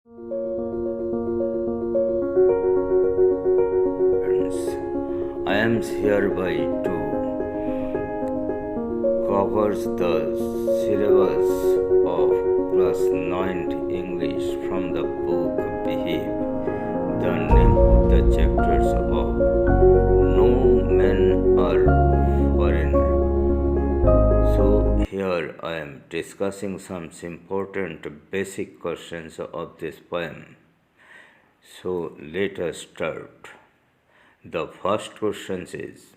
Friends, I am hereby to covers the syllabus of class 9 English from the book Behave. The name of the chapters of No Men Are Foreigner. So here I am discussing some important basic questions of this poem. So let us start. The first question is,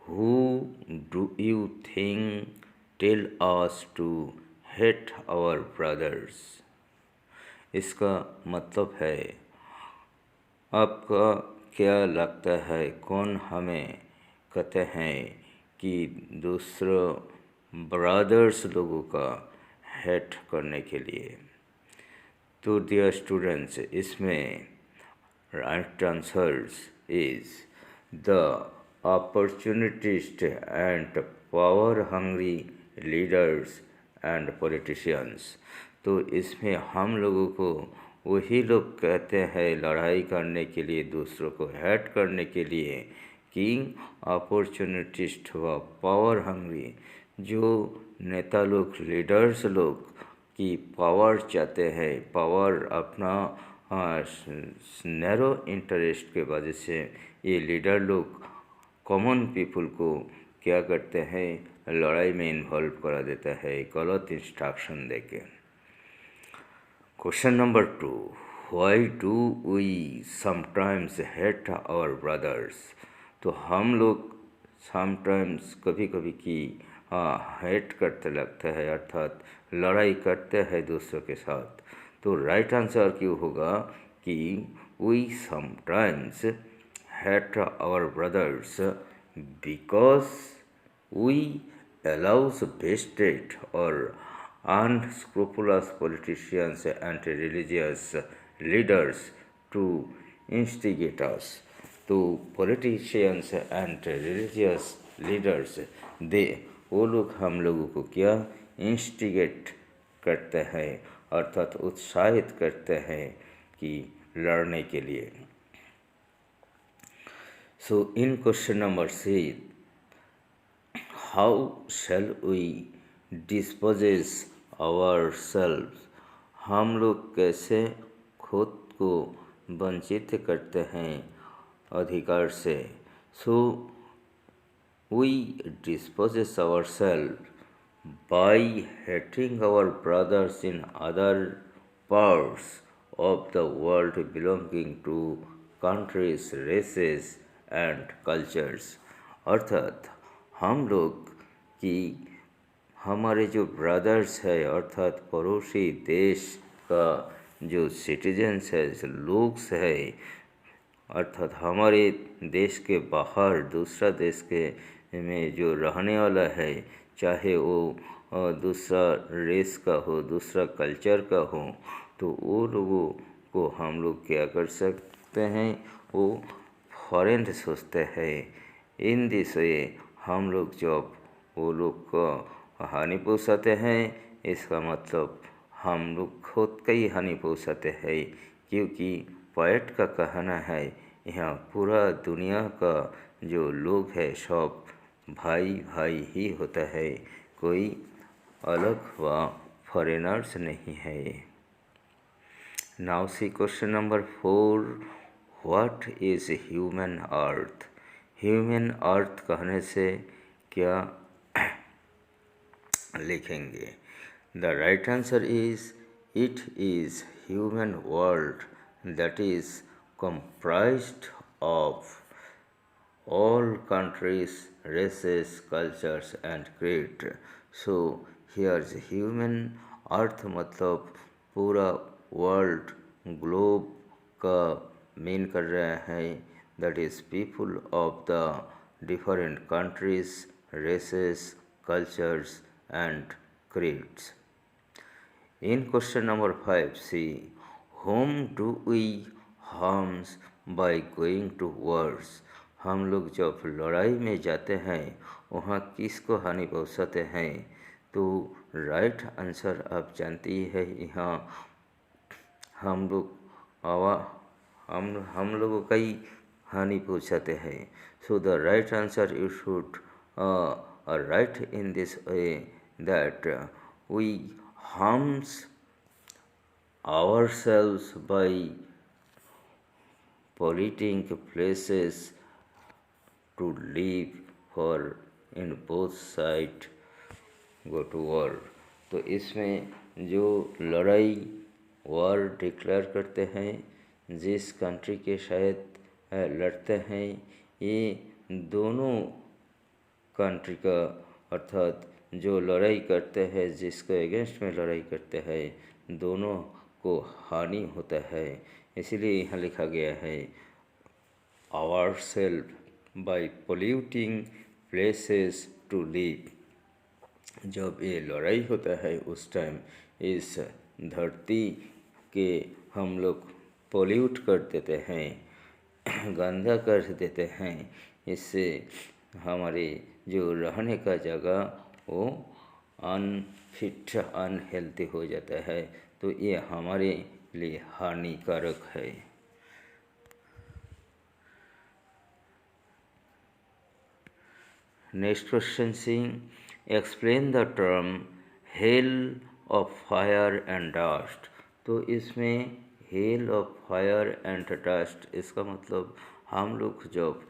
who do you think tell us to hate our brothers? इसका मतलब है, आपका क्या लगता है कौन हमें कहते हैं कि दूसरों ब्रदर्स लोगों का हेट करने के लिए? तो डियर स्टूडेंट्स, इसमें right answers is the opportunist and power hungry leaders and politicians. तो इसमें हम लोगों को वही लोग कहते हैं लड़ाई करने के लिए, दूसरों को हेट करने के लिए, कि अपॉर्चुनिटिस्ट व पावर हंग्री, जो नेता लोग, लीडर्स लोग की पावर चाहते हैं, पावर अपना नैरो इंटरेस्ट के वजह से ये लीडर लोग कॉमन पीपल को क्या करते हैं, लड़ाई में इन्वॉल्व करा देता है गलत इंस्ट्रक्शन देके। Question number 2, why do we sometimes hate our brothers? तो हम लोग समटाइम्स कभी कभी की हेट करते लगता है, अर्थात लड़ाई करते हैं दूसरों के साथ। तो राइट आंसर क्यों होगा कि we sometimes hate our brothers because we allows vested or unscrupulous politicians and religious leaders to instigate us. तो politicians and religious leaders वो लोग हम लोगों को क्या इंस्टिगेट करते हैं, अर्थात उत्साहित करते हैं कि लड़ने के लिए। So in question number 6, how shall we dispose ourselves? हम लोग कैसे खुद को वंचित करते हैं अधिकार से? So we dispose ourselves by hating our brothers in other parts of the world belonging to countries, races and cultures. अर्थात हम लोग की हमारे जो ब्रदर्स है, अर्थात पड़ोसी देश का जो सिटीजन्स है, जो लोग है, अर्थात हमारे देश के बाहर दूसरा देश के में जो रहने वाला है, चाहे वो दूसरा रेस का हो, दूसरा कल्चर का हो, तो वो लोगों को हम लोग क्या कर सकते हैं, वो फॉरेन सोचते हैं। इन दिस वे हम लोग जब वो लोग को हानि पहुँचाते हैं, इसका मतलब हम लोग खुद का ही हानि पहुँचाते हैं, क्योंकि पोएट का कहना है यहाँ पूरा दुनिया का जो लोग है सब भाई भाई ही होता है, कोई अलग व फॉरेनर्स नहीं है। Now see question number 4, what is human earth? Human अर्थ कहने से क्या लिखेंगे? The right answer is it is human world that is comprised of all countries, races, cultures and creed. So here's human earth मतलब पूरा world, globe का mean कर रहा है, that is people of the different countries, races, cultures and creeds. In question number 5, see home do we harms by going to wars? हम लोग जब लड़ाई में जाते हैं वहाँ किसको हानि पहुँचाते हैं? तो राइट आंसर आप जानती है, यहाँ हम लोग आवा हम लोगों का ही हानि पहुँचाते हैं. So the right answer you should write in this way that we harms ourselves by polluting places to live for in both side go to war. तो इसमें जो लड़ाई वॉर डिक्लेयर करते हैं, जिस कंट्री के शायद लड़ते हैं, ये दोनों कंट्री का, अर्थात जो लड़ाई करते हैं, जिसके अगेंस्ट में लड़ाई करते हैं, दोनों को हानि होता है. इसीलिए यहाँ लिखा गया है ourselves by polluting places to live. जब ये लड़ाई होता है उस टाइम इस धरती के हम लोग पोल्यूट कर देते हैं, गंदा कर देते हैं. इससे हमारे जो रहने का जगह वो अनफिट अनहेल्दी हो जाता है. तो ये हमारे लिए हानिकारक है. Next question see explain the term hell of fire and dust. तो इसमें hell of fire and dust, इसका मतलब हम लोग जब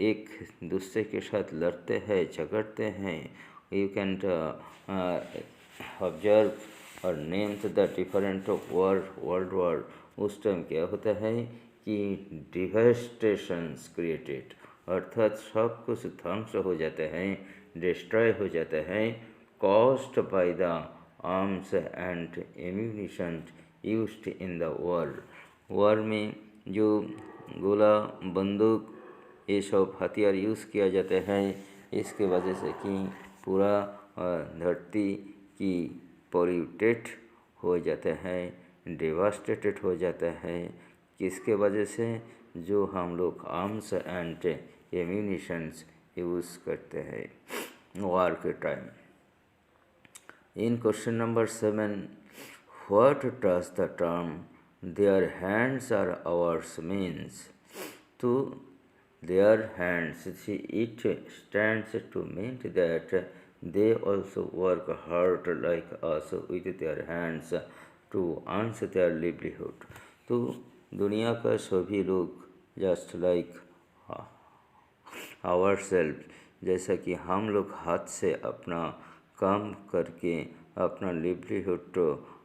एक दूसरे के साथ लड़ते हैं, झगड़ते हैं, यू कैन ऑब्जर्व और name the different of world war. उस टाइम क्या होता है कि डिवास्टेशंस क्रिएटेड, अर्थात सब कुछ ध्वंस हो जाते हैं, डिस्ट्रॉय हो जाते हैं, caused by the arms and ammunition used in the war. War में जो गोला बंदूक ये सब हथियार यूज़ किया जाते हैं, इसके वजह से कि पूरा धरती की पोल्यूटेड हो जाते हैं, डेवास्टेटेड हो जाता है. किसके वजह से? जो हम लोग आर्म्स एंड एम्यूनिशंस यूज़ करते हैं वार के time. In question number 7, what does the term their hands are ours means. तो their hands, it stands to mean that they also work hard like us with their hands to earn their livelihood. तो दुनिया का सभी लोग just like our self, जैसा कि हम लोग हाथ से अपना काम करके अपना लिवलीहुड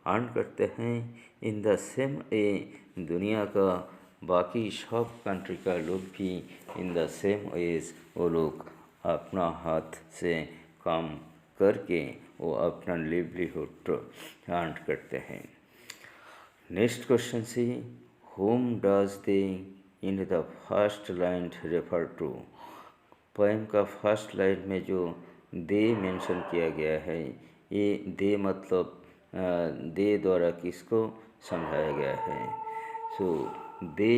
अर्न करते हैं, इन द सेम ए दुनिया का बाकी सब कंट्री का लोग भी इन द सेम वेज वो लोग अपना हाथ से काम करके वो अपना लिवलीहुड अर्न करते हैं. Next question see whom does they in the first line refer to. Poem का फर्स्ट लाइन में जो दे मेंशन किया गया है, ये दे मतलब दे द्वारा किसको समझाया गया है. So they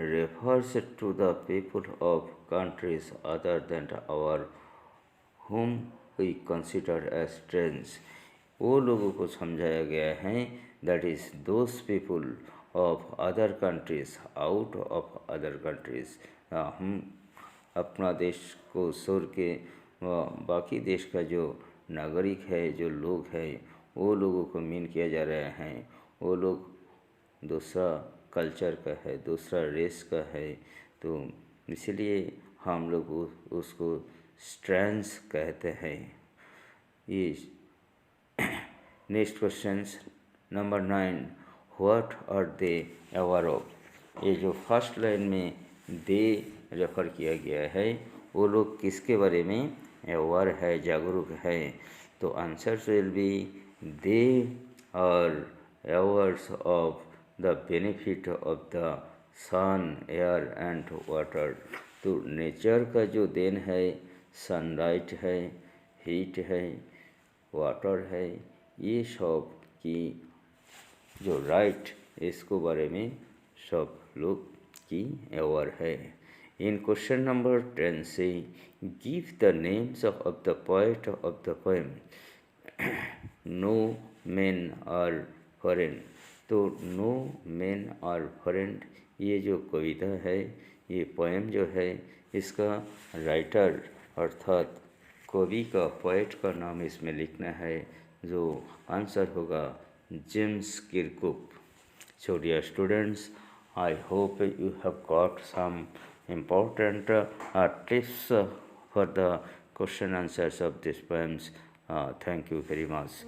refers to the people of countries other than our whom we consider as friends. वो लोगों को समझाया गया है, that is those people of other countries, out of other countries. हम अपना देश को छोड़ के बाकी देश का जो नागरिक है, जो लोग हैं, वो लोगों को मीन किया जा रहा है. वो लोग दूसरा कल्चर का है, दूसरा रेस का है, तो इसलिए हम लोग उसको स्ट्रेंड्स कहते हैं. ये next question number 9, what are they aware of. ये जो फर्स्ट लाइन में दे रेफर किया गया है, वो लोग किसके बारे में अवेयर है, जागरूक है. तो answer will be they are awares of the benefit of the sun, air and water. तो नेचर का जो देन है, सनलाइट है, हीट है, वाटर है, ये सब की जो राइट, इसको बारे में सब लोग की अवेयर है. इन क्वेश्चन नंबर 10 से give the names of the poet of the poem. No men are foreign. तो नो मैन आर फॉरेन, ये जो कविता है, ये पोएम जो है, इसका राइटर अर्थात कवि का, पोएट का नाम इसमें लिखना है, जो आंसर होगा James किरकुप। So dear students, I hope you have got some important tips for the question answers of these poems. Thank you very much.